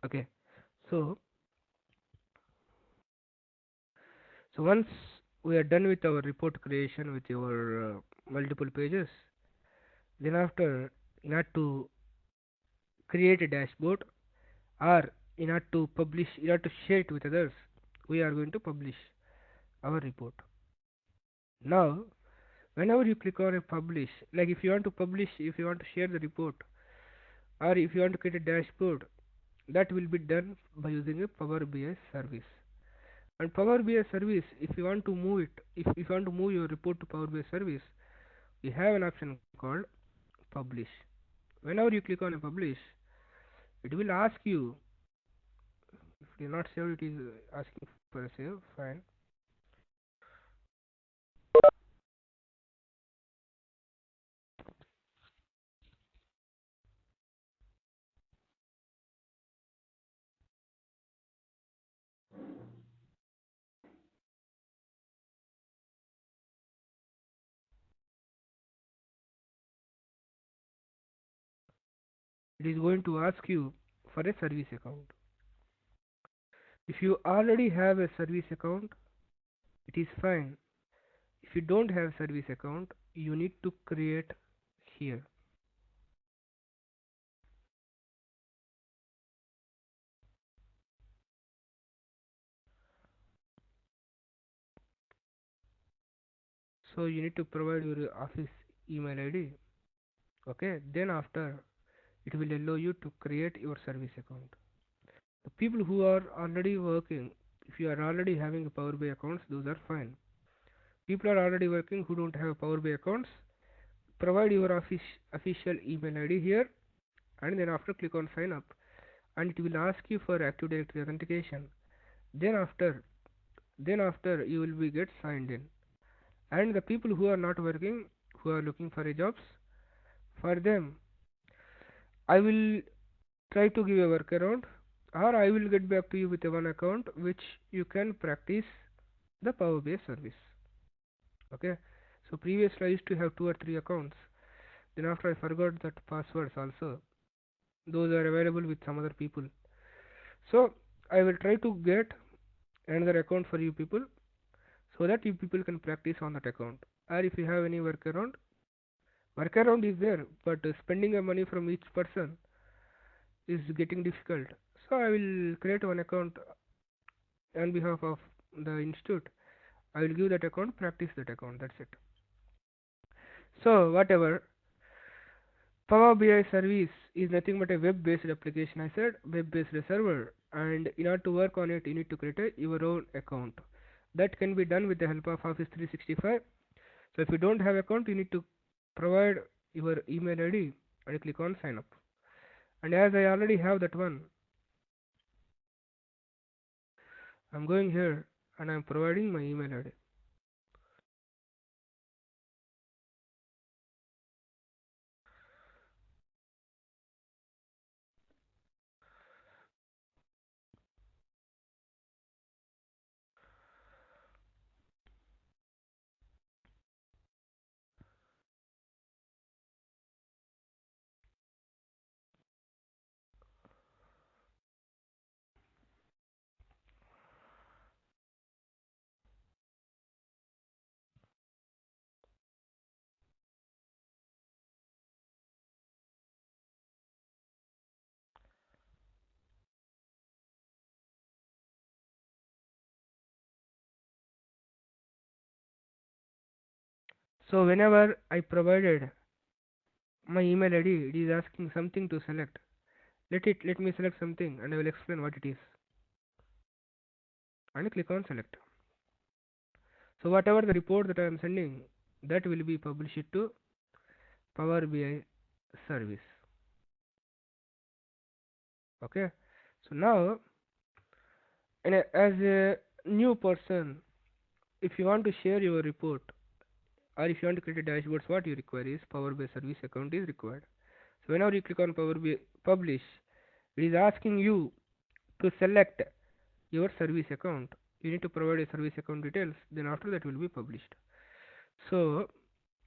Okay, so once we are done with our report creation with your multiple pages, then after, in order to create a dashboard, or in order to publish, in order to share it with others, we are going to publish our report. Now whenever you click on a publish, like if you want to publish, if you want to share the report, or if you want to create a dashboard, that will be done by using a Power BI service. And Power BI service, if you want to move it, if you want to move your report to Power BI service, we have an option called publish. Whenever you click on a publish, it will ask you, if you are not saved, it is asking for a save, fine. It is going to ask you for a service account. If you already have a service account, it is fine. If you don't have service account, you need to create here. So you need to provide your office email ID. Okay, then after, it will allow you to create your service account. The people who are already working, if you are already having a Power BI accounts, those are fine. People are already working who don't have Power BI accounts, provide your official email ID here, and then after click on sign up, and it will ask you for Active Directory authentication. Then after, you will be get signed in. And the people who are not working, who are looking for a jobs, for them I will try to give a workaround, or I will get back to you with a one account which you can practice the Power BI service. Okay, so previously I used to have 2 or 3 accounts, then after I forgot that passwords also, those are available with some other people. So I will try to get another account for you people, so that you people can practice on that account. Or if you have any workaround is there, but spending the money from each person is getting difficult. So I will create one account on behalf of the institute. I will give that account, practice that account. That's it. So whatever, Power BI service is nothing but a web-based application. I said web-based server, and in order to work on it, you need to create your own account. That can be done with the help of Office 365. So if you don't have account, you need to provide your email ID and click on sign up. And as I already have that one, I'm going here and I'm providing my email ID. So whenever I provided my email ID, it is asking something to select. Let me select something and I will explain what it is. And click on select. So whatever the report that I am sending, that will be published to Power BI service. Okay. So now, as a new person, if you want to share your report, or if you want to create a dashboards, what you require is Power BI service account is required. So whenever you click on Power BI publish, it is asking you to select your service account. You need to provide a service account details, then after that will be published. So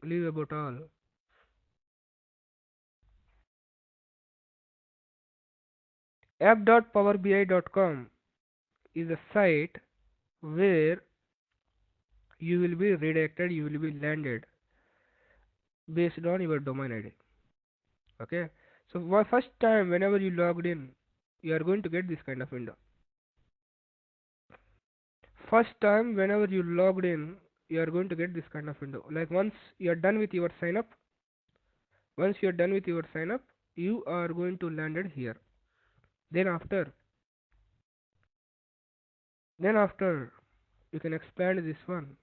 leave about all. app.powerbi.com is a site where you will be redirected, you will be landed based on your domain ID. Okay, so first time whenever you logged in, you are going to get this kind of window. First time whenever you logged in, you are going to get this kind of window. Like once you are done with your sign up, once you are done with your sign up, you are going to landed here. Then after, then after you can expand this one.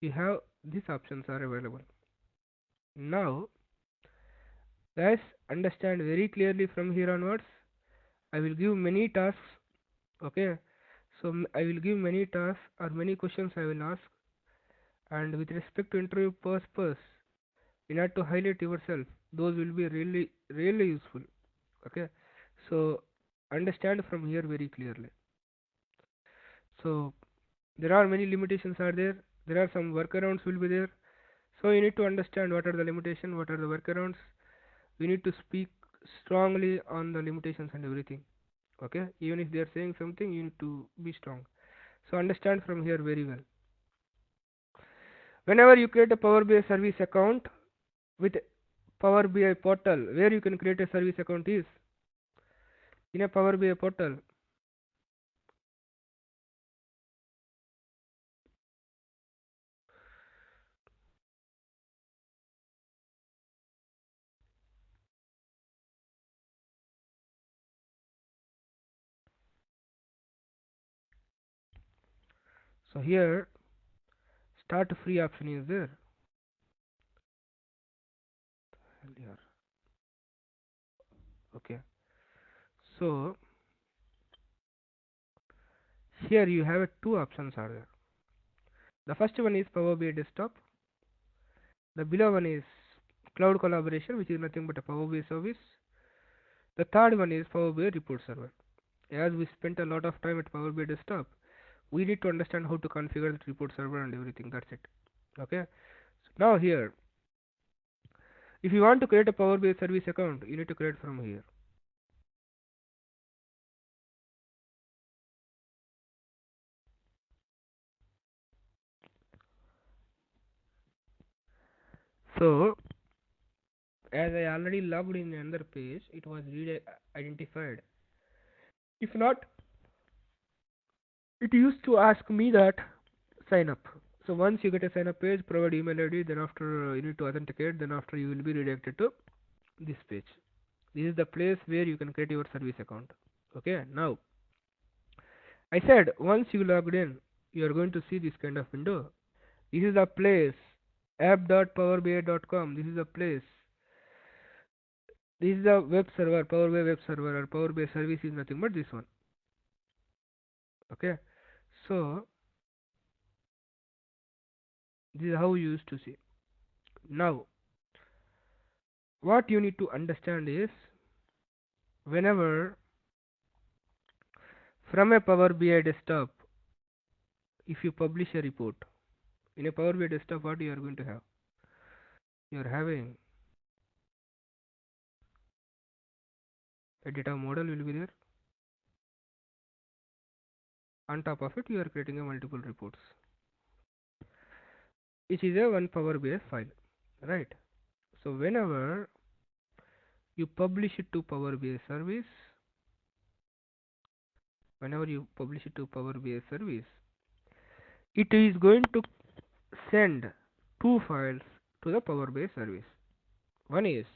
You have these options are available. Now guys, understand very clearly from here onwards. I will give many tasks. Okay, so I will give many tasks or many questions I will ask, and with respect to interview purpose, you have to highlight yourself. Those will be really useful. Okay, so understand from here very clearly. So there are many limitations are there. There are some workarounds will be there. So you need to understand what are the limitations, what are the workarounds. We need to speak strongly on the limitations and everything. Okay, even if they are saying something, you need to be strong. So understand from here very well. Whenever you create a Power BI service account with Power BI portal, where you can create a service account is in a Power BI portal. So here start free option is there. Here. Okay, so here you have two options are there. The first one is Power BI desktop. The below one is cloud collaboration, which is nothing but a Power BI service. The third one is Power BI report server. As we spent a lot of time at Power BI desktop, we need to understand how to configure the report server and everything. That's it. Okay, so now here, if you want to create a Power BI service account, you need to create from here. So as I already logged in another page, it was identified. If not, it used to ask me that sign up. So once you get a sign up page, provide email ID, then after you need to authenticate, then after you will be redirected to this page. This is the place where you can create your service account. Okay, now I said once you logged in, you are going to see this kind of window. This is the place app.powerbi.com. This is the place. This is the web server, Power BI web server or Power BI service is nothing but this one. Okay, so this is how you used to see. Now, what you need to understand is whenever from a Power BI desktop, if you publish a report in a Power BI desktop, what you are going to have? You are having a data model will be there. On top of it, you are creating a multiple reports, which is a one Power BI file, right? So whenever you publish it to Power BI service, whenever you publish it to Power BI service, it is going to send two files to the Power BI service. One is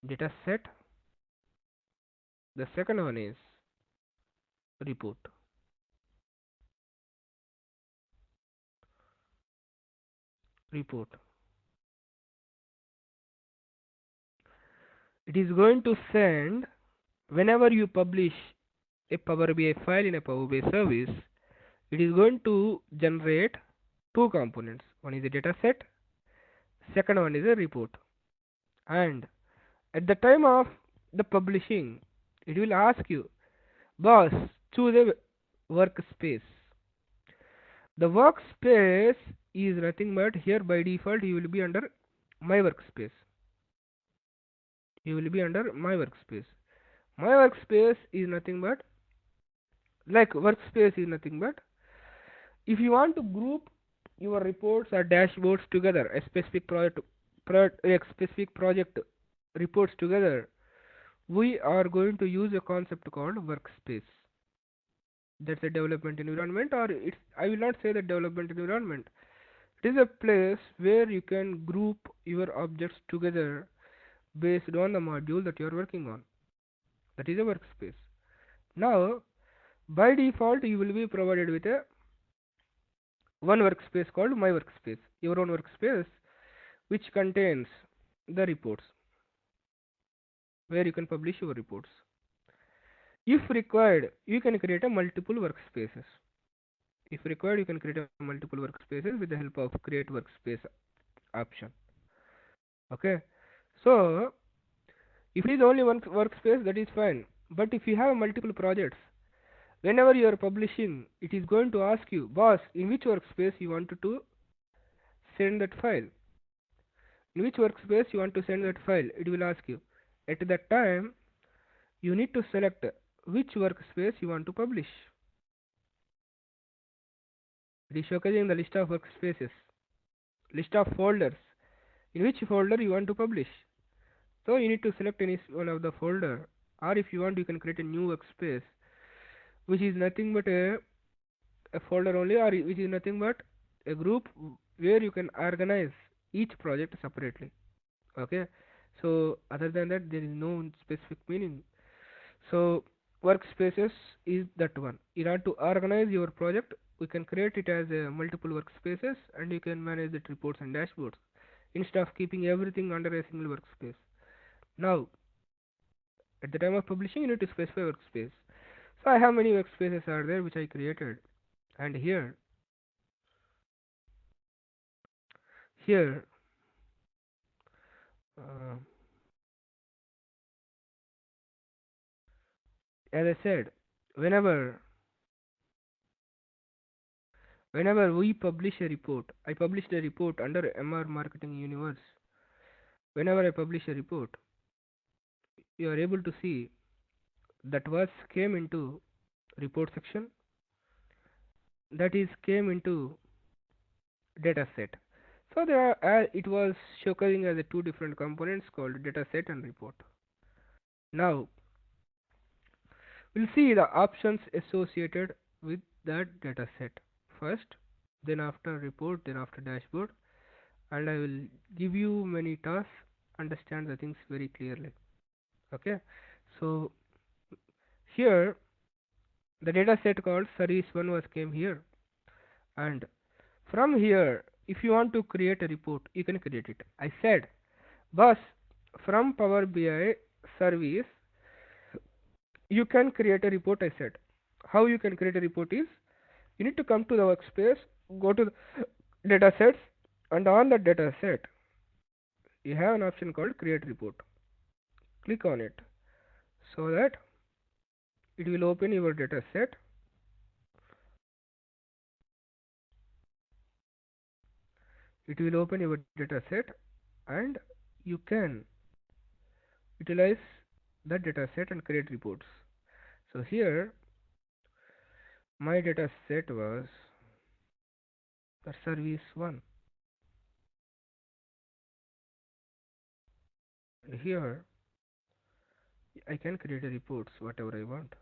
data set, the second one is report. Report. It is going to send whenever you publish a Power BI file in a Power BI service, it is going to generate two components. One is a data set, second one is a report. And at the time of the publishing, it will ask you, boss, choose a workspace. The workspace is nothing but here by default you will be under my workspace. You will be under my workspace. My workspace is nothing but, like workspace is nothing but, if you want to group your reports or dashboards together, a specific project reports together, we are going to use a concept called workspace. That's a development environment, or it's, I will not say the development environment. It is a place where you can group your objects together based on the module that you are working on. That is a workspace. Now, by default, you will be provided with a one workspace called my workspace, your own workspace, which contains the reports where you can publish your reports. If required, you can create a multiple workspaces. If required, you can create a multiple workspaces with the help of create workspace option. Okay, so if it is only one workspace, that is fine. But if you have multiple projects, whenever you are publishing, it is going to ask you, boss, in which workspace you want to send that file. In which workspace you want to send that file, it will ask you. At that time, you need to select which workspace you want to publish. It is showcasing the list of workspaces, list of folders, in which folder you want to publish. So you need to select any one of the folder, or if you want, you can create a new workspace, which is nothing but a folder only, or which is nothing but a group where you can organize each project separately. Okay, so other than that, there is no specific meaning. So workspaces is that one. In order to organize your project, we can create it as a multiple workspaces, and you can manage the reports and dashboards instead of keeping everything under a single workspace. Now, at the time of publishing, you need to specify workspace. So I have many workspaces are there which I created, and here, uh, as I said, whenever whenever we publish a report, I published a report under MR Marketing Universe. Whenever I publish a report, you are able to see that was came into report section, that is came into data set. So there are, it was showcasing as a two different components called data set and report. Now we'll see the options associated with that data set first, then after report, then after dashboard, and I will give you many tasks, understand the things very clearly. Okay, so here the data set called service 1 was came here, and from here, if you want to create a report, you can create it. I said, boss, from Power BI service, you can create a report. I said, how you can create a report is, you need to come to the workspace, go to the data sets, and on the data set, you have an option called create report. Click on it so that it will open your data set. It will open your data set, and you can utilize that data set and create reports. So here my data set was the service 1. Here I can create a reports whatever I want.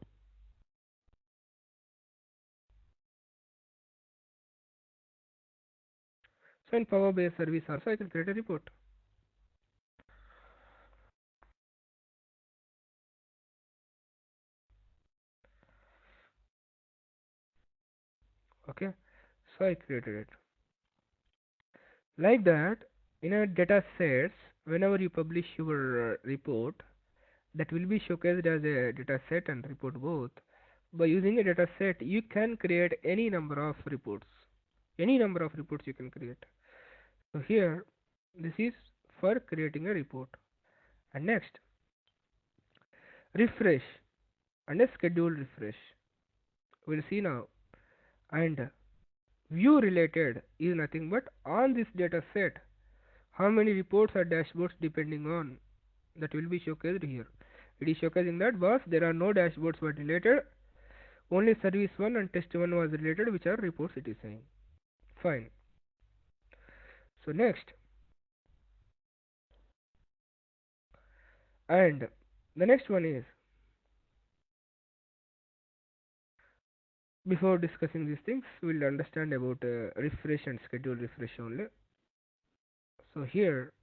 So in Power BI service also I can create a report. Okay, so I created it like that. In a data sets, whenever you publish your report, that will be showcased as a data set and report both. By using a data set, you can create any number of reports. Any number of reports you can create. So here, this is for creating a report. And next, refresh and a schedule refresh. We'll see now. And view related is nothing but on this data set, how many reports or dashboards depending on that will be showcased here. It is showcasing that boss there are no dashboards were related, only service 1 and test 1 was related, which are reports it is saying. Fine. So next, and the next one is, before discussing these things, we'll understand about refresh and schedule refresh only. So here,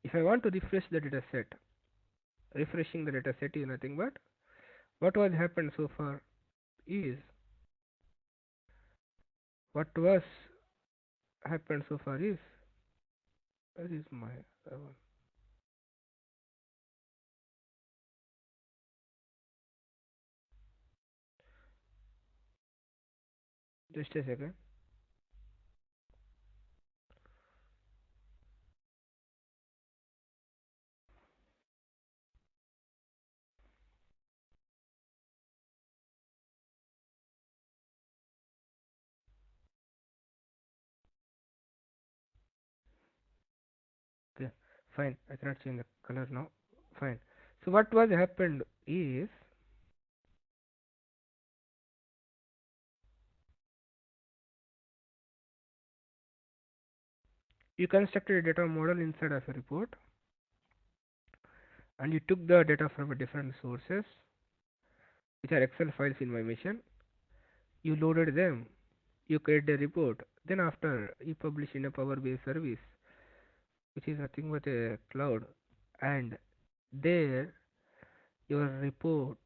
if I want to refresh the data set, refreshing the data set is nothing but what was happened so far is what was happened so far is, where is my one? Just a second. Okay, fine. I cannot change the color now. Fine. So what was happened is you constructed a data model inside of a report, and you took the data from different sources, which are Excel files in my machine. You loaded them. You create a report. Then after you publish in a Power BI service, which is nothing but a cloud, and there your report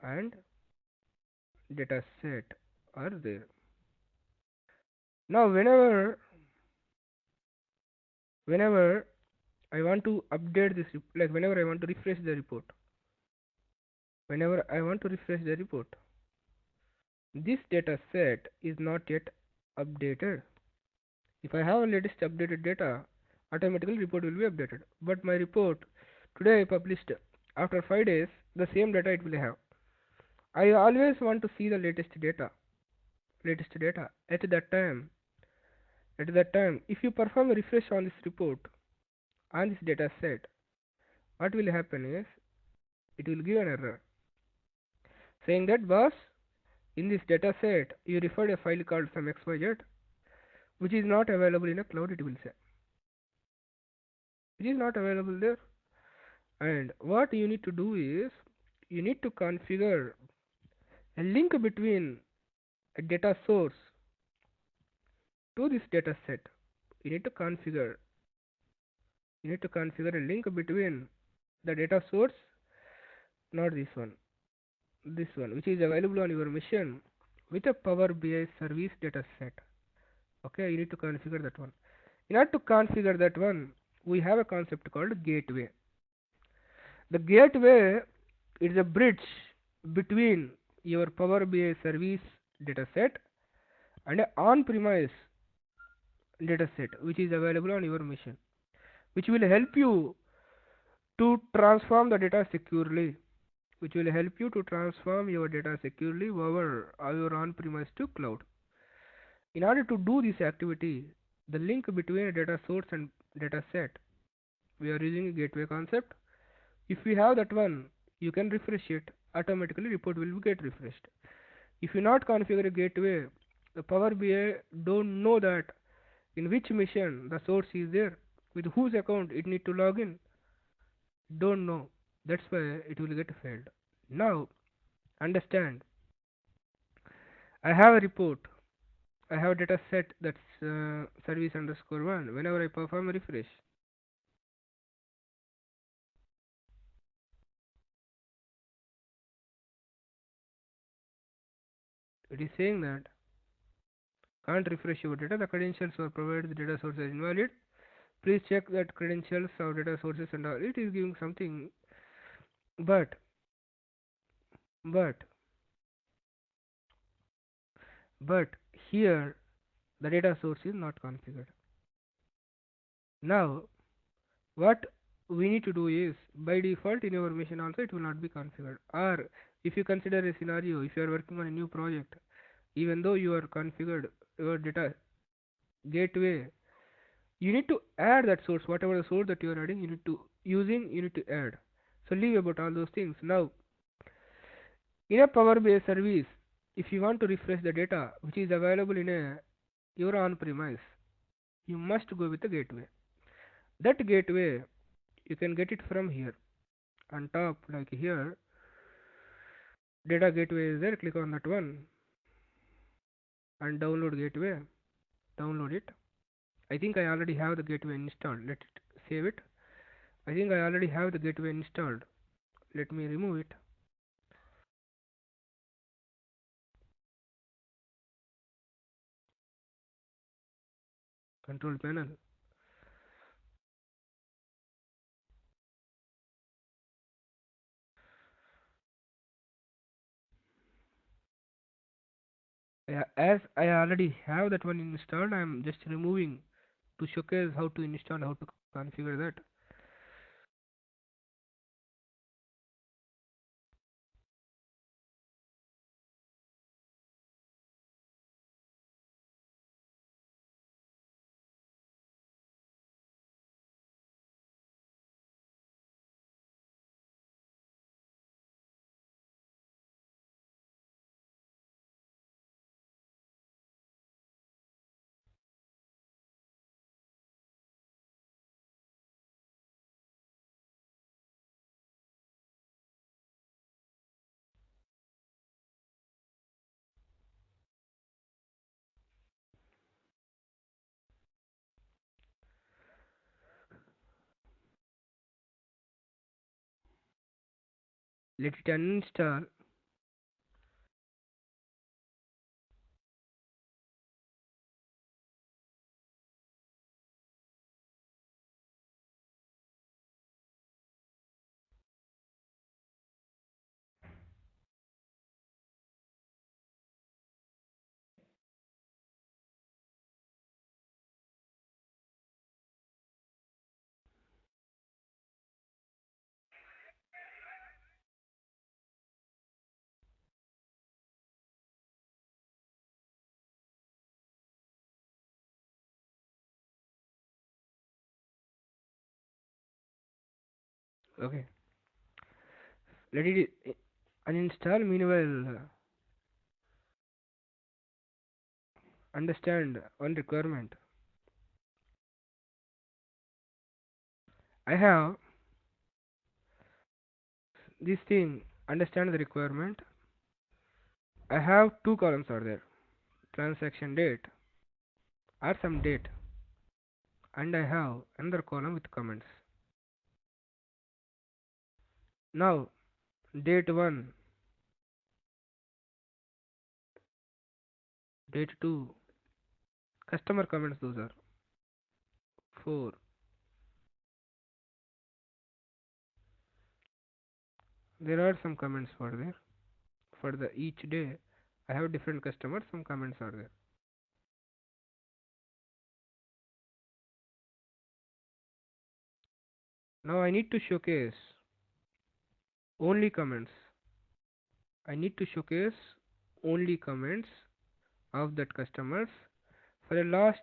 and data set are there. Now whenever I want to update this, like whenever I want to refresh the report, whenever I want to refresh the report, this data set is not yet updated. If I have a latest updated data, automatically report will be updated. But my report today I published, after 5 days, the same data it will have. I always want to see the latest data. Latest data. At that time, if you perform a refresh on this report, on this data set, what will happen is it will give an error saying that boss, in this data set you referred a file called some xyz, which is not available in a cloud, it will say. It is not available there. And what you need to do is you need to configure a link between a data source to this data set. You need to configure a link between the data source, not this one, which is available on your machine, with a Power BI service data set. Okay, you need to configure that one. In order to configure that one, we have a concept called gateway. The gateway is a bridge between your Power BI service dataset and a on-premise dataset which is available on your machine, which will help you to transform the data securely. Which will help you to transform your data securely over your on-premise to cloud. In order to do this activity, the link between a data source and data set, we are using a gateway concept. If we have that one, you can refresh it. Automatically report will get refreshed. If you not configure a gateway, the Power BI don't know that in which machine the source is there, with whose account it need to log in. Don't know. That's why it will get failed. Now understand. I have a report. I have a data set that's service underscore one. Whenever I perform a refresh, it is saying that can't refresh your data. The credentials were provided. The data source is invalid. Please check that credentials of data sources and all. It is giving something, but but but here the data source is not configured. Now what we need to do is, by default in your machine also it will not be configured. Or if you consider a scenario, if you are working on a new project, even though you are configured your data gateway, you need to add that source, whatever the source that you are adding, you need to using, you need to add. So leave about all those things. Now, in a Power BI service, if you want to refresh the data which is available in a your on-premise, you must go with the gateway. That gateway you can get it from here on top, like here. Data gateway is there. Click on that one and download gateway. Download it. I think I already have the gateway installed. Let it save it. I think I already have the gateway installed. Let me remove it. Control panel. As I already have that one installed, I am just removing to showcase how to install, how to configure that. Let it uninstall. Okay. Let it uninstall. Meanwhile, understand one requirement. I have this thing. Understand the requirement. I have two columns are there. Transaction date or some date, and I have another column with comments. Now, date 1, date 2, customer comments, those are 4. There are some comments for there. For the each day, I have different customers, some comments are there. Now I need to showcase only comments. I need to showcase only comments of that customers for the last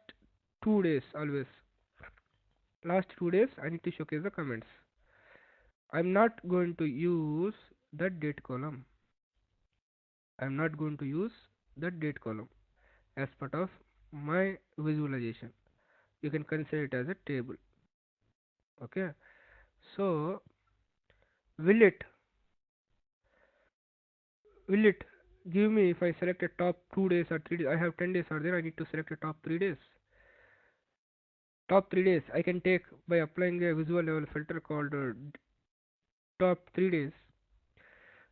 2 days always. Last 2 days I need to showcase the comments. I'm not going to use that date column. I'm not going to use that date column as part of my visualization. You can consider it as a table. Okay. So will it will it give me if I select a top 2 days or 3 days? I have 10 days are there. I need to select a top 3 days. Top 3 days I can take by applying a visual level filter called top 3 days.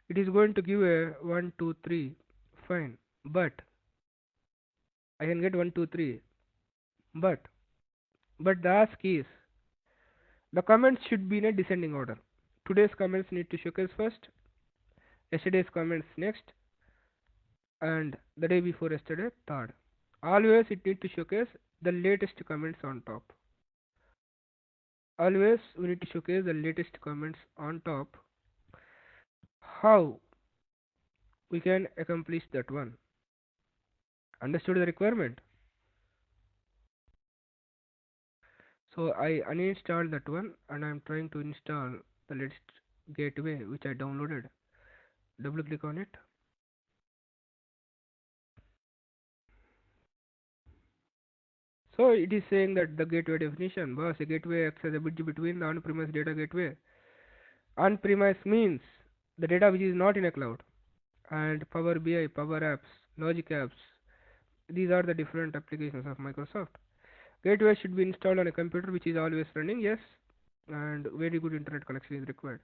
It is going to give a 1, 2, 3. Fine. But I can get 1, 2, 3. But the ask is the comments should be in a descending order. Today's comments need to showcase first, yesterday's comments next, and the day before yesterday third. Always it need to showcase the latest comments on top. Always we need to showcase the latest comments on top. How we can accomplish that one? Understood the requirement? So I uninstalled that one and I'm trying to install the latest gateway which I downloaded. Double click on it. So it is saying that the gateway definition was a gateway acts as a bridge between the on-premise data gateway. On-premise means the data which is not in a cloud, and Power BI, Power Apps, Logic Apps. These are the different applications of Microsoft. Gateway should be installed on a computer which is always running, yes, and very good internet connection is required.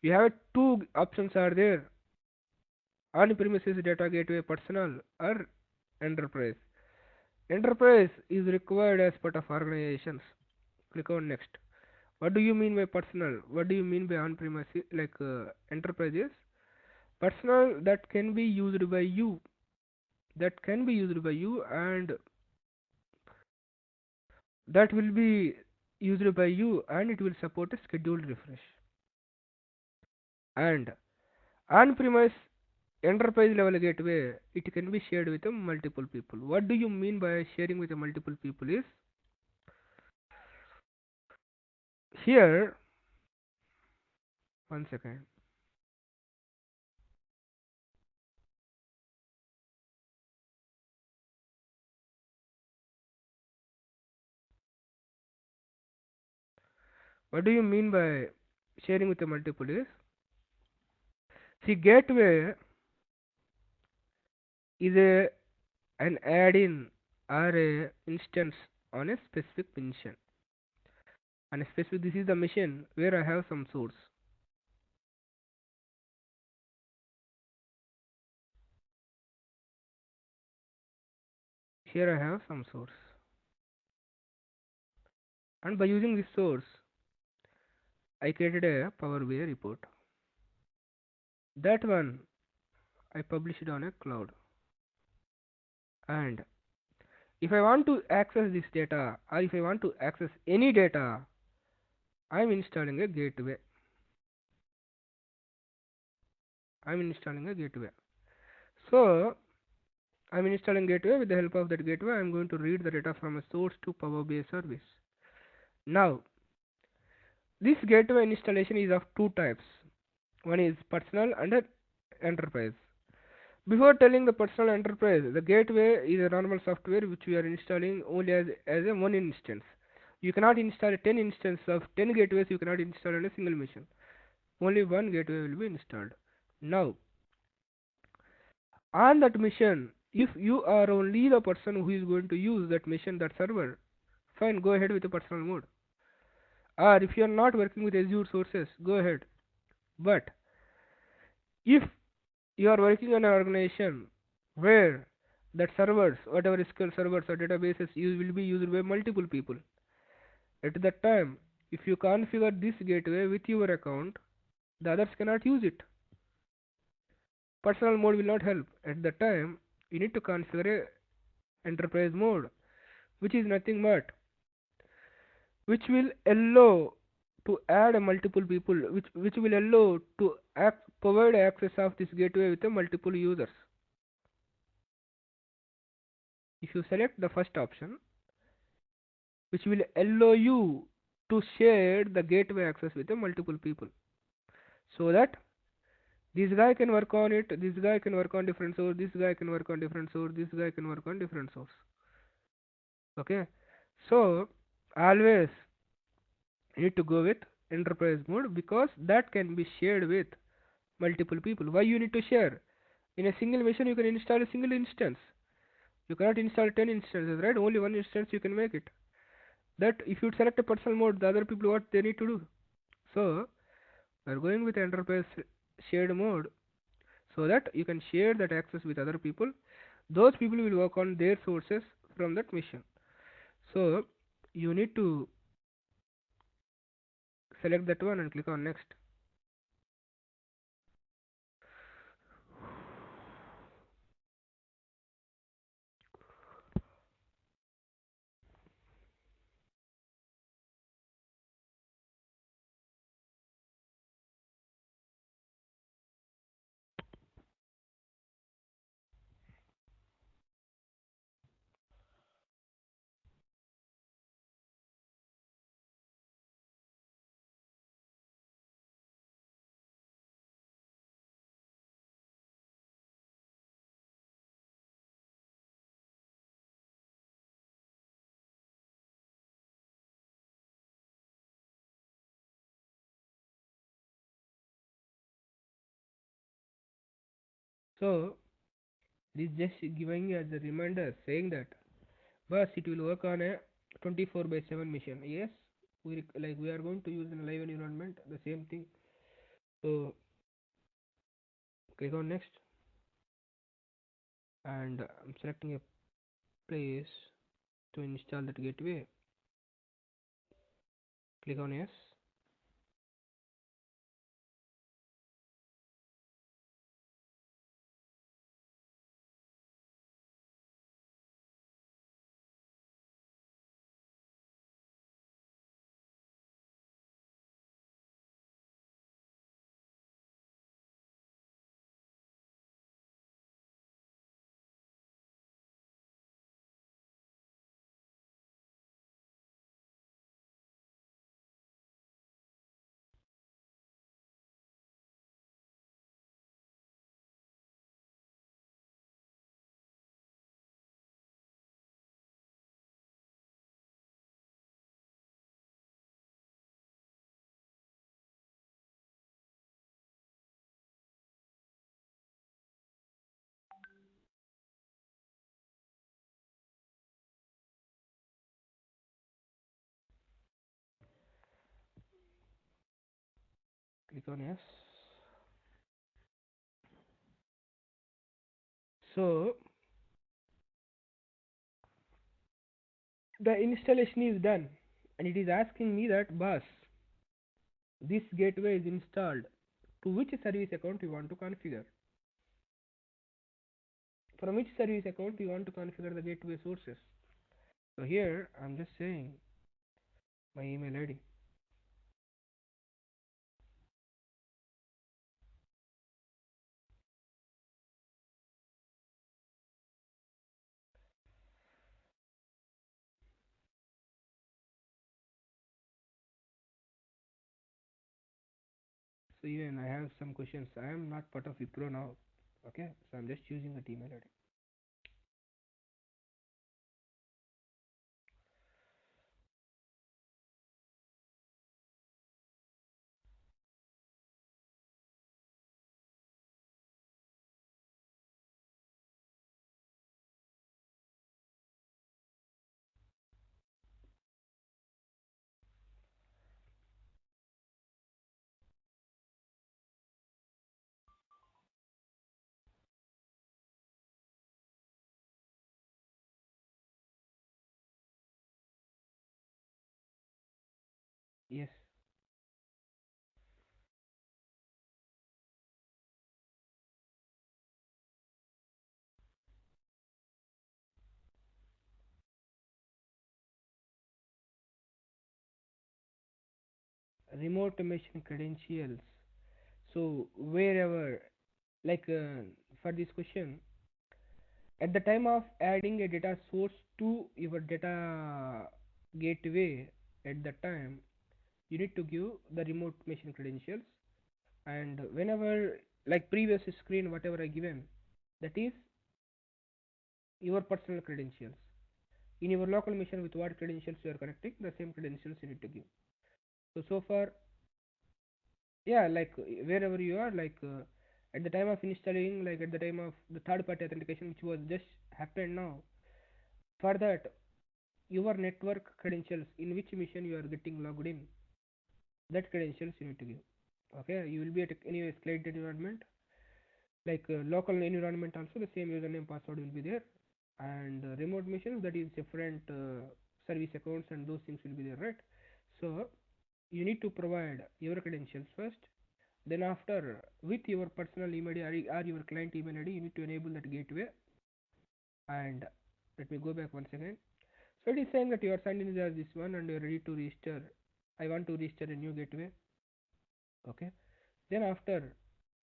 You have two options are there: on-premises data gateway, personal or enterprise. Enterprise is required as part of organizations. Click on next. What do you mean by personal? What do you mean by on-premises? Like enterprises? Personal that can be used by you. That can be used by you, and that will be used by you, and it will support a scheduled refresh. And on-premise enterprise level gateway, it can be shared with multiple people. What do you mean by sharing with multiple people is here. One second. What do you mean by sharing with multiple is, see, gateway is an add-in or a instance on a specific machine. On a specific, this is the machine where I have some source. Here I have some source, and by using this source, I created a Power BI report. That one I published it on a cloud. And if I want to access this data, or if I want to access any data, I'm installing a gateway. I'm installing a gateway. So I'm installing gateway. With the help of that gateway, I'm going to read the data from a source to Power BI service. Now, this gateway installation is of two types. One is personal and enterprise. Before telling the personal enterprise, the gateway is a normal software which we are installing only as a one instance. You cannot install 10 instances of 10 gateways, you cannot install on a single machine. Only one gateway will be installed. Now, on that machine, if you are only the person who is going to use that machine, that server, fine, go ahead with the personal mode. Or if you are not working with Azure sources, go ahead. But if you are working in an organization where that servers, whatever SQL servers or databases, you will be used by multiple people. At that time, if you configure this gateway with your account, the others cannot use it. Personal mode will not help. At that time, you need to configure a enterprise mode, which is nothing but which will allow to add a multiple people, which will allow to provide access of this gateway with a multiple users. If you select the first option, which will allow you to share the gateway access with the multiple people, so that this guy can work on it, this guy can work on different source, this guy can work on different source, this guy can work on different source. Okay, so always you need to go with enterprise mode because that can be shared with multiple people. Why you need to share? In a single machine you can install a single instance. You cannot install 10 instances, right? Only one instance you can make it. That if you select a personal mode, the other people what they need to do. So we are going with enterprise shared mode so that you can share that access with other people. Those people will work on their sources from that machine. So you need to select that one and click on next. So this just giving as a reminder saying that bus it will work on a 24 by 7 mission. Yes, we are going to use in a live environment the same thing. So click on next, and I'm selecting a place to install that gateway. Click on yes. Click on yes. So the installation is done, and it is asking me that bus this gateway is installed to which service account you want to configure. From which service account you want to configure the gateway sources. So here I'm just saying my email ID. So even I have some questions. I am not part of Wipro now. Okay, so I'm just choosing a email ID. Yes, remote machine credentials. So wherever, like for this question, at the time of adding a data source to your data gateway, at that time you need to give the remote machine credentials. And whenever, like previous screen, whatever I given, that is your personal credentials. In your local machine, with what credentials you are connecting, the same credentials you need to give. So far, yeah, like wherever you are, like at the time of installing, like at the time of the third party authentication, which was just happened now, for that your network credentials, in which machine you are getting logged in, that credentials you need to give. Okay, you will be at anyways client environment, like local environment also the same username password will be there, and remote machines, that is different service accounts and those things will be there, right? So you need to provide your credentials first, then after with your personal email ID or your client email ID, you need to enable that gateway. And let me go back once again. So it is saying that you are signed in as this one and you are ready to register. I want to register a new gateway. Okay, then after,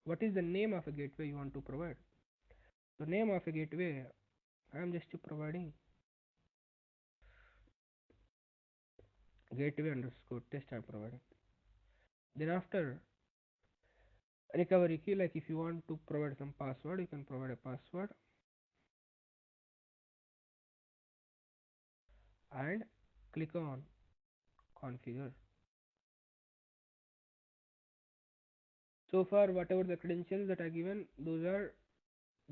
what is the name of a gateway you want to provide? The name of a gateway, I am just providing gateway underscore test I am providing. Then after, recovery key, like if you want to provide some password, you can provide a password and click on configure. So far whatever the credentials that are given, those are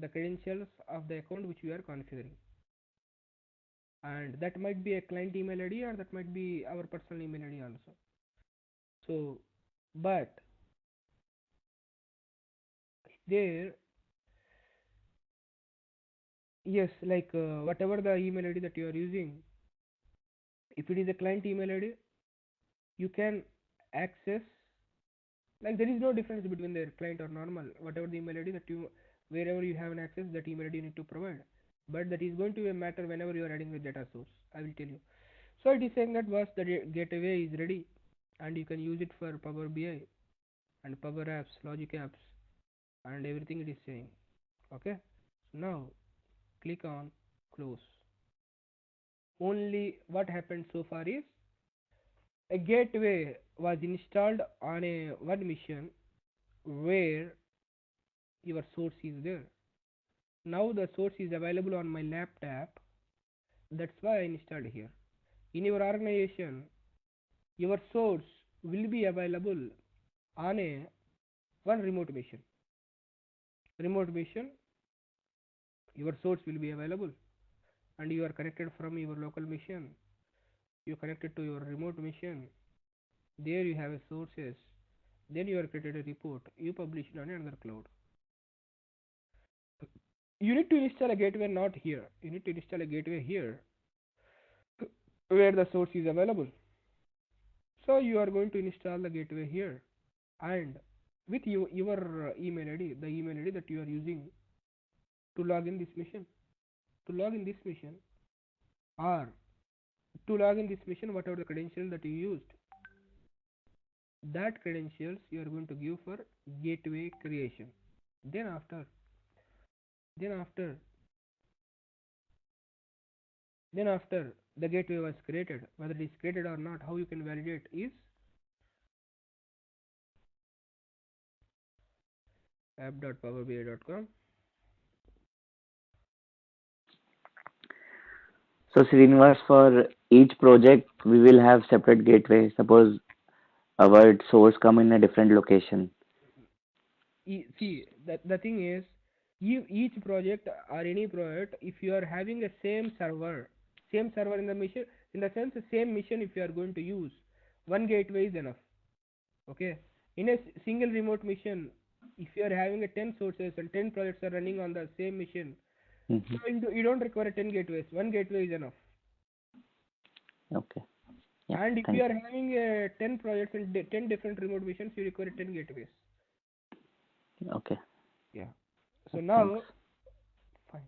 the credentials of the account which we are configuring, and that might be a client email ID or that might be our personal email ID also. So, but there, yes, like whatever the email ID that you are using, if it is a client email ID, you can access, like there is no difference between the client or normal, whatever the email ID that you, wherever you have an access, that email ID you need to provide. But that is going to be a matter whenever you are adding the data source, I will tell you. So it is saying that once the gateway is ready and you can use it for Power BI and Power Apps, Logic Apps, and everything it is saying. Okay, so now click on close. Only what happened so far is a gateway was installed on a one machine where your source is there. Now the source is available on my laptop, that's why I installed here. In your organization, your source will be available on a one remote machine. Your source will be available and you are connected from your local machine, you connected to your remote machine, there you have a sources, then you are created a report, you publish it on another cloud. You need to install a gateway not here, you need to install a gateway here where the source is available. So you are going to install the gateway here, and with your email ID, the email ID that you are using to log in this mission, to log in this mission, or to log in this mission, whatever the credential that you used, that credentials you are going to give for gateway creation. Then after, then after, then after the gateway was created, whether it is created or not, how you can validate is app.powerbi.com. So Srinivas, for each project we will have separate gateway. Suppose our source come in a different location. See, the thing is, each project or any project, if you are having a same server in the mission, in the sense same mission, if you are going to use, one gateway is enough. Okay, in a single remote mission, if you are having a 10 sources and 10 projects are running on the same mission, Hmm. so you don't require 10 gateways. One gateway is enough. Okay. Yeah. And if you Thank are having 10 projects and 10 different remote missions, you require 10 gateways. you. Okay. Yeah. So Thanks. now, fine.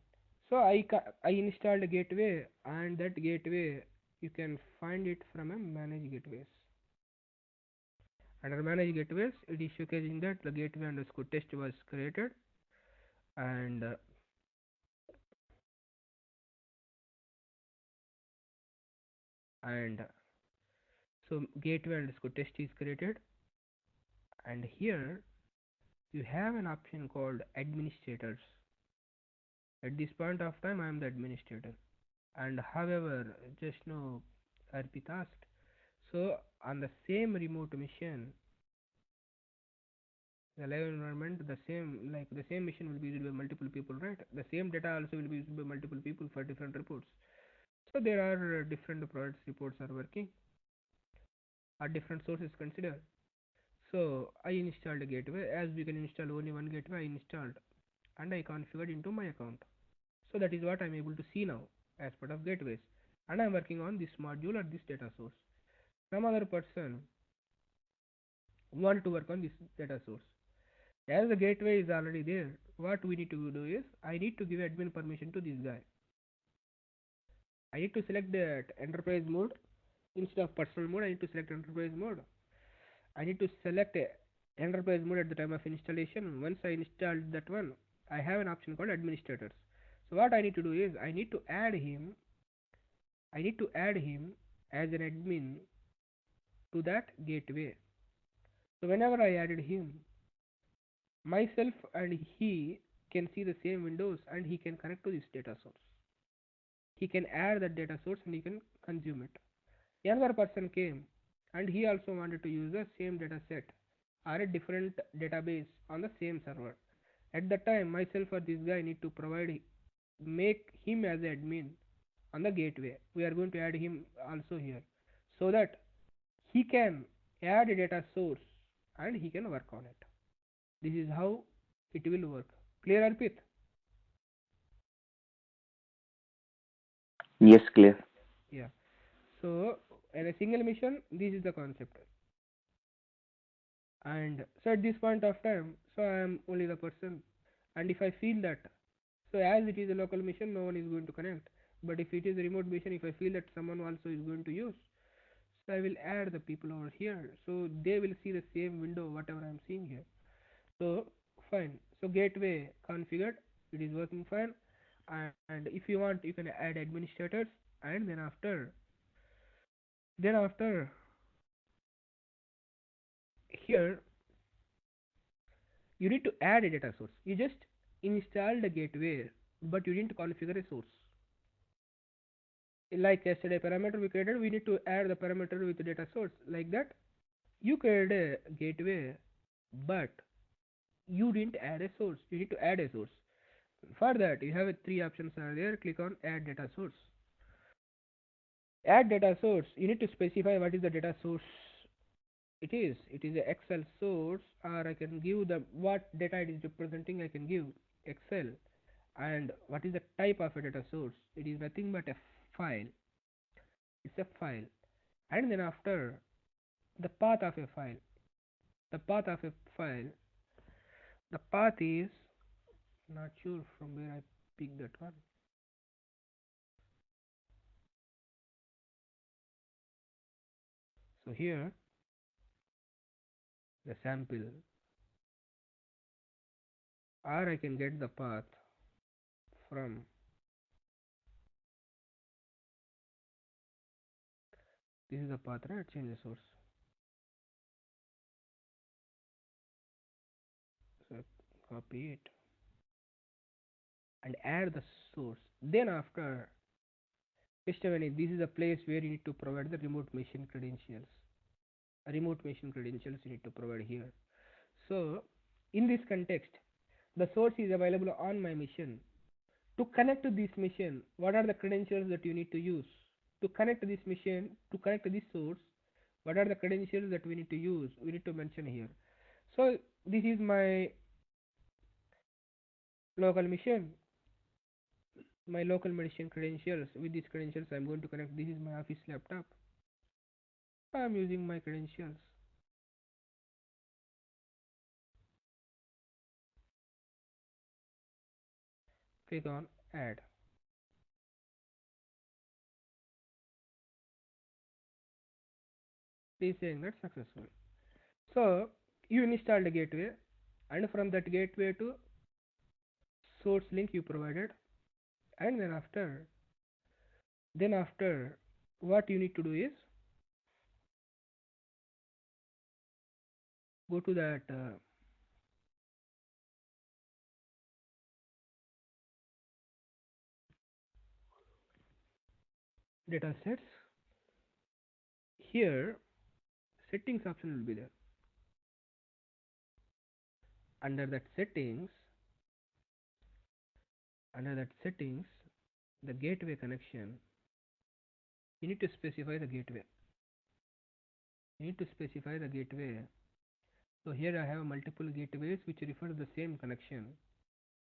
So I installed a gateway, and that gateway you can find it from a manage gateways. Under manage gateways, it is showcasing that the gateway underscore test was created, and and so gateway underscore test is created, and here you have an option called administrators. At this point of time, I am the administrator, and however, just now Arpit asked. So on the same remote mission, the live environment, the same mission will be used by multiple people, right? The same data also will be used by multiple people for different reports. So there are different products reports are working, or different sources considered. So I installed a gateway. As we can install only one gateway, I installed and I configured into my account. So that is what I'm able to see now as part of gateways. And I'm working on this module or this data source. Some other person want to work on this data source. As the gateway is already there, what we need to do is I need to give admin permission to this guy. I need to select that enterprise mode instead of personal mode. I need to select enterprise mode. I need to select enterprise mode at the time of installation. Once I installed that one, I have an option called administrators. So what I need to do is I need to add him. I need to add him as an admin to that gateway. So whenever I added him, myself and he can see the same windows and he can connect to this data source. He can add that data source and he can consume it. Another person came and he also wanted to use the same data set or a different database on the same server. At the time, myself or this guy need to provide, make him as admin on the gateway. We are going to add him also here, so that he can add a data source and he can work on it. This is how it will work. Clear, Arpit? Yes, clear. Yeah. So in a single mission, this is the concept. And so at this point of time, so I am only the person. And if I feel that, so as it is a local mission, no one is going to connect. But if it is a remote mission, if I feel that someone also is going to use, so I will add the people over here. So they will see the same window, whatever I am seeing here. So fine. So gateway configured, it is working fine. And if you want, you can add administrators. And then after here, you need to add a data source. You just installed a gateway, but you didn't configure a source. Like yesterday parameter we created, we need to add the parameter with the data source. Like that, you created a gateway, but you didn't add a source. You need to add a source. For that, you have three options are there. Click on add data source. Add data source. You need to specify what is the data source. It is a Excel source, or I can give the what data it is representing. I can give Excel. And what is the type of a data source? It is nothing but a file. It's a file. And then after, the path of a file. The path of a file. The path is not sure from where I picked that one. So here the sample, or I can get the path from this is the path, right? Change the source. So copy it and add the source. Then after, testimony, this is a place where you need to provide the remote machine credentials. Remote machine credentials you need to provide here. So in this context, the source is available on my machine. To connect to this machine, what are the credentials that you need to use? To connect to this machine, to connect to this source, what are the credentials that we need to use? We need to mention here. So this is my local machine, my local machine credentials. With these credentials, I am going to connect. This is my office laptop. I am using my credentials. Click on add. Please saying that successful. So you installed a gateway, and from that gateway to source link you provided, and then after what you need to do is go to that data sets. Here settings option will be there. Under that settings, under that settings, the gateway connection, you need to specify the gateway. You need to specify the gateway. So here I have multiple gateways which refer to the same connection.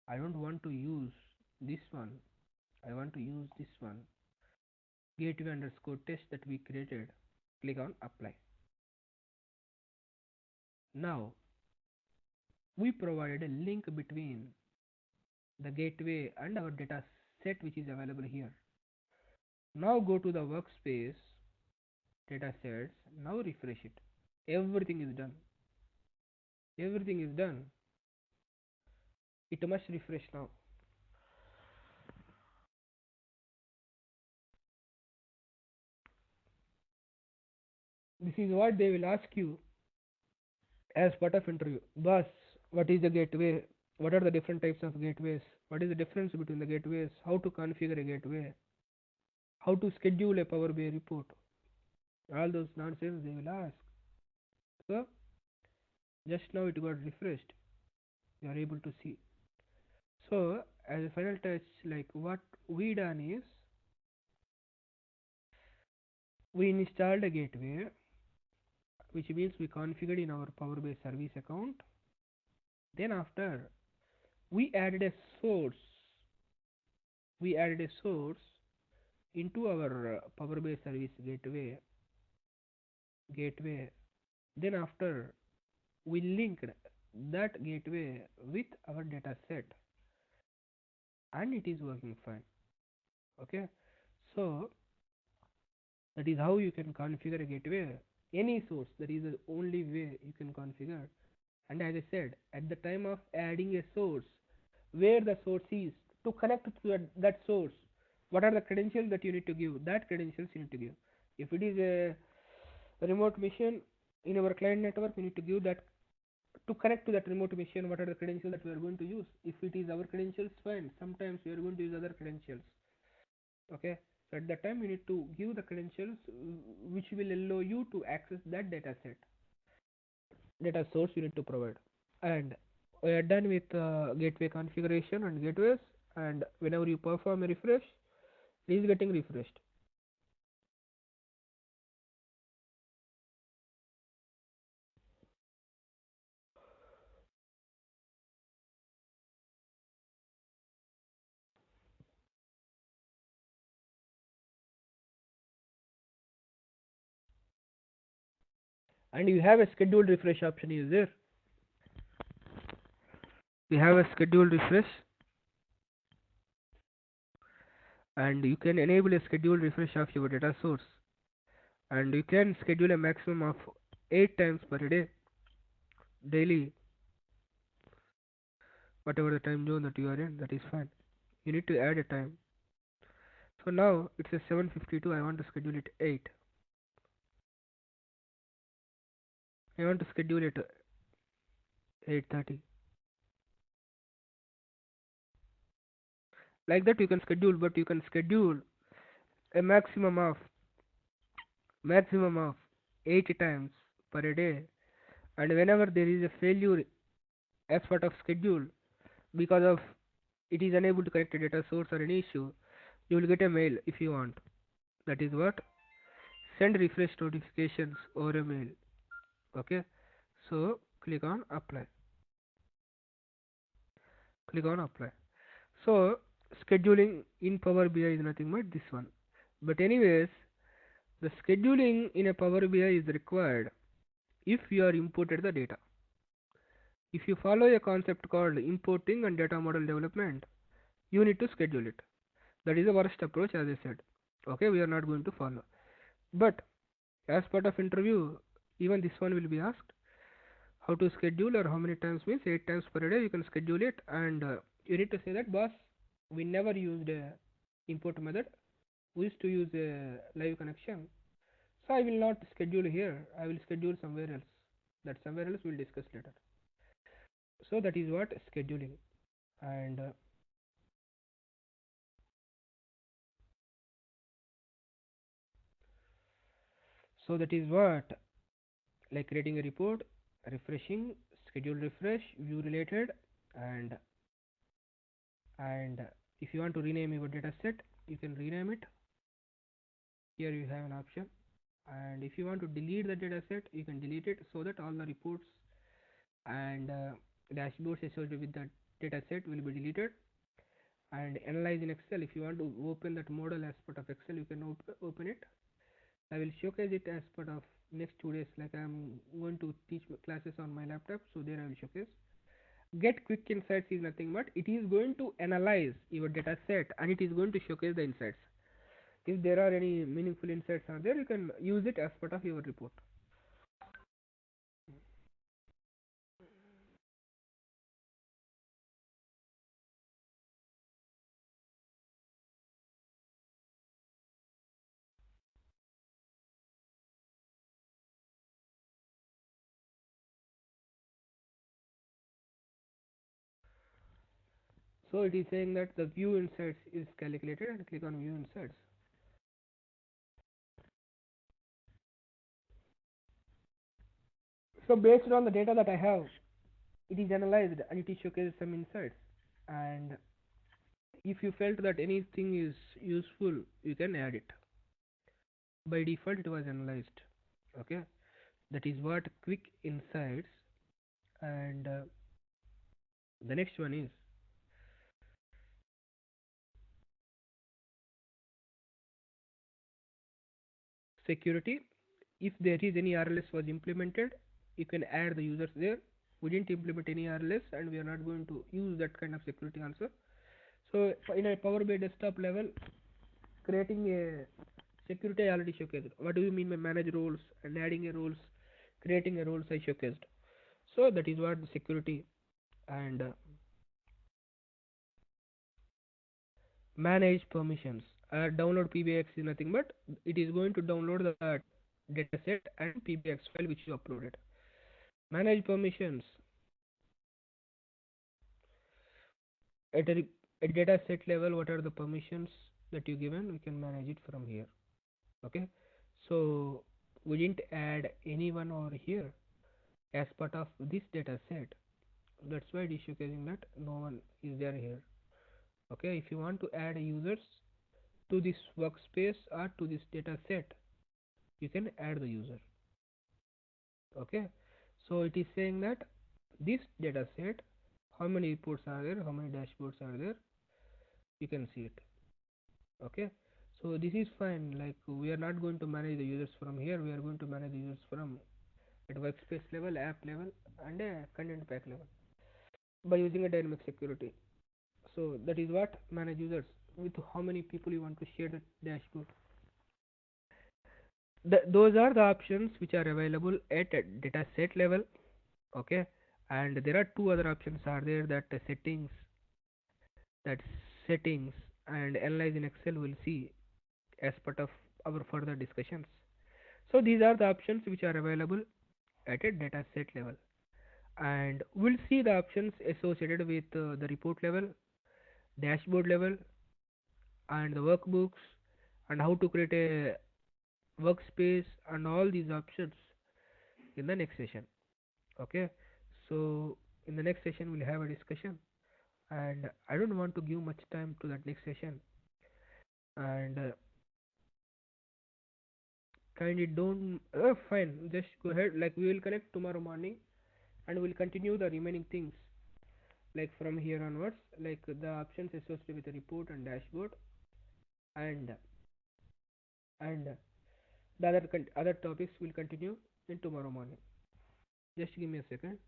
I don't want to use this one. I want to use this one. Gateway underscore test that we created. Click on apply. Now we provided a link between the gateway and our data set which is available here. Now go to the workspace data sets. Now refresh it. Everything is done. Everything is done. It must refresh now. This is what they will ask you as part of interview. Boss, what is the gateway? What are the different types of gateways? What is the difference between the gateways? How to configure a gateway? How to schedule a Power BI report? All those nonsense they will ask. So just now it got refreshed. You are able to see. So as a final touch, like what we done is we installed a gateway, which means we configured in our Power BI service account. Then after we added a source, we added a source into our Power BI service gateway. Then after we linked that gateway with our data set, and it is working fine. Okay, so that is how you can configure a gateway. Any source, that is the only way you can configure. And as I said, at the time of adding a source, where the source is, to connect to that source, what are the credentials that you need to give? That credentials you need to give. If it is a remote machine in our client network, we need to give that. To connect to that remote machine, what are the credentials that we are going to use? If it is our credentials, fine. Sometimes we are going to use other credentials. Okay, so at that time you need to give the credentials which will allow you to access that data set, data source you need to provide. And we are done with gateway configuration and gateways, and whenever you perform a refresh, it is getting refreshed. And you have a scheduled refresh option is there. You have a scheduled refresh, and you can enable a scheduled refresh of your data source, and you can schedule a maximum of 8 times per day, daily, whatever the time zone that you are in, that is fine. You need to add a time. So now it's a 7:52. I want to schedule it 8. I want to schedule it 8:30. Like that you can schedule, but you can schedule a maximum of 8 times per day. And whenever there is a failure as part of schedule, because of it is unable to connect a data source or any issue, you will get a mail if you want. That is what, send refresh notifications over a mail. Okay, so click on apply. So scheduling in Power BI is nothing but this one. But anyways, the scheduling in a Power BI is required if you are imported the data. If you follow a concept called importing and data model development, you need to schedule it. That is the worst approach, as I said. Okay, we are not going to follow. But as part of interview, even this one will be asked, how to schedule or how many times, means 8 times per day you can schedule it. And you need to say that, boss, we never used a import method, we used to use a live connection, so I will not schedule here, I will schedule somewhere else. That somewhere else we'll discuss later. So that is what scheduling. And so that is what, like creating a report, refreshing, schedule refresh, view related. And and if you want to rename your data set, you can rename it. Here you have an option. And if you want to delete the data set, you can delete it, so that all the reports and dashboards associated with that data set will be deleted. And analyze in Excel, if you want to open that model as part of Excel, you can open it. I will showcase it as part of next 2 days, like I am going to teach classes on my laptop, so there I will showcase. Get quick insights is nothing but it is going to analyze your data set, and it is going to showcase the insights. If there are any meaningful insights are there, you can use it as part of your report. So it is saying that the view insights is calculated, and click on view insights. So based on the data that I have, it is analyzed and it is showcased some insights. and if you felt that anything is useful, you can add it. By default it was analyzed. Okay, that is what quick insights. And the next one is security. If there is any RLS was implemented, you can add the users there. We didn't implement any RLS and we are not going to use that kind of security also. So in a Power BI desktop level, creating a security I already showcased. What do you mean by manage roles and adding a roles, creating a roles I showcased. So that is what the security. And manage permissions. Download PBX is nothing but it is going to download the dataset and PBX file which you uploaded. Manage permissions at a data set level. What are the permissions that you given? We can manage it from here. Okay, so we didn't add anyone over here as part of this data set. That's why it is showcasing that no one is there here. Okay, if you want to add users to this workspace or to this data set, you can add the user. Okay, so it is saying that this data set, how many reports are there, how many dashboards are there, you can see it. Okay, so this is fine. Like we are not going to manage the users from here, we are going to manage the users from at workspace level, app level, and a content pack level by using a dynamic security. So that is what manage users, with how many people you want to share the dashboard. Those are the options which are available at a data set level. Okay, and there are two other options are there, that that settings and analyze in Excel will see as part of our further discussions. So these are the options which are available at a data set level, and we'll see the options associated with the report level, dashboard level, and the workbooks, and how to create a workspace and all these options in the next session. Okay, so in the next session we'll have a discussion, and I don't want to give much time to that next session. And kindly don't fine, just go ahead. Like we will connect tomorrow morning and we'll continue the remaining things, like from here onwards, like the options associated with the report and dashboard, and the other topics will continue in tomorrow morning. Just give me a second.